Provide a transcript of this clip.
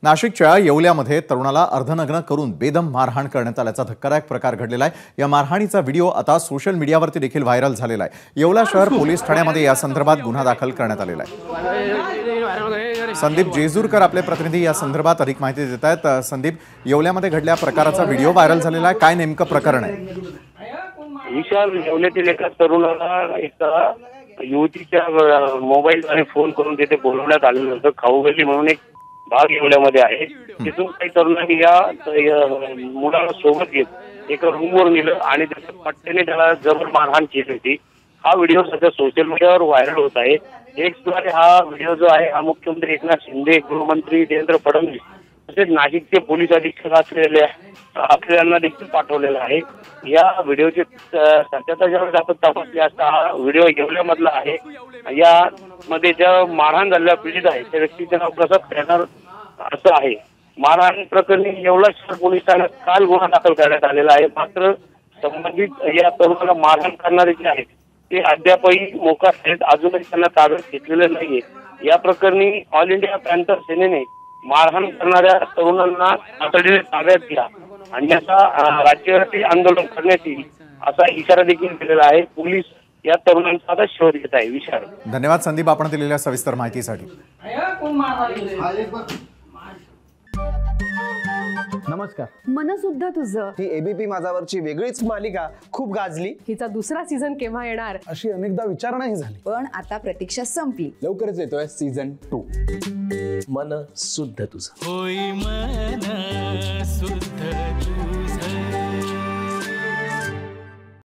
नाशिकच्या येवल्यामध्ये तरुणाला अर्धनग्न करून बेदम मारहाण करण्यात आल्याचा धक्कादायक प्रकार घडलेला आहे। या मारहाणीचा व्हिडिओ आता सोशल मीडियावरती देखील व्हायरल झालेला आहे। येवला शहर पोलीस ठाण्यामध्ये या संदर्भात गुन्हा दाखल करण्यात आलेला आहे। संदीप जेजूरकर आपले प्रतिनिधी या संदर्भात अधिक माहिती देत आहेत। संदीप, येवल्यामध्ये घडलेल्या प्रकाराचा व्हिडिओ व्हायरल झालेला आहे, काय नेमकं प्रकरण आहे? विशाल, येवल्यातील एका तरुणाला एका युवतीच्या मोबाईलद्वारे फोन करून तिथे बोलवण्यात आलेलं होतं। खाऊगल्ली म्हणून एक भाग येवल्यामध्ये आहे, तिथून काही तरुणांनी या मुलाला सोबत घेत एका रूमवर नेलं आणि त्याच्या पट्ट्याने त्याला जबर मारहाण केली होती। हा व्हिडिओ सध्या सोशल मीडियावर व्हायरल होत आहे। एक्सद्वारे हा व्हिडिओ जो आहे हा मुख्यमंत्री एकनाथ शिंदे, गृहमंत्री देवेंद्र फडणवीस तसेच नाशिकचे पोलीस अधीक्षक आपल्याला देखील पाठवलेला आहे। या व्हिडिओची सत्यता ज्यावेळेस आपण तपासली असता हा व्हिडिओ येवल्यामधला आहे। यामध्ये ज्या मारहाण झालेल्या पीडित आहे त्या व्यक्तीचे नाव प्रसाद खैरनार असं आहे। मारहाण प्रकरणी येवला शहर पोलीस ठाण्यात काल गुन्हा दाखल करण्यात आलेला आहे। मात्र संबंधित या तरुणाला मारहाण करणारे जे आहेत ते अद्यापही मोकाट आहेत, अजूनही त्यांना ताब्यात घेतलेलं नाहीये। या प्रकरणी ऑल इंडिया पॅन्थर सेनेने मारहाण करणाऱ्या तरुणांना तातडीने ताब्यात घ्या आणि याचा राज्यव्यापी आंदोलन करण्यात येईल असा इशारा देखील दिलेला आहे। पोलीस या तरुणांचा आता शोध घेत आहे। विशाल, धन्यवाद संदीप, आपण दिलेल्या सविस्तर माहितीसाठी। नमस्कार। मन सुद्धा तुझं ही एबीपी माझावरची वेगळीच मालिका खूप गाजली। हिचा दुसरा सीझन केव्हा येणार अशी अनेकदा विचारणा झाली, पण आता प्रतीक्षा संपली। लवकरच येतोय सीझन 2। मन शुद्ध तुझं होई मन शुद्ध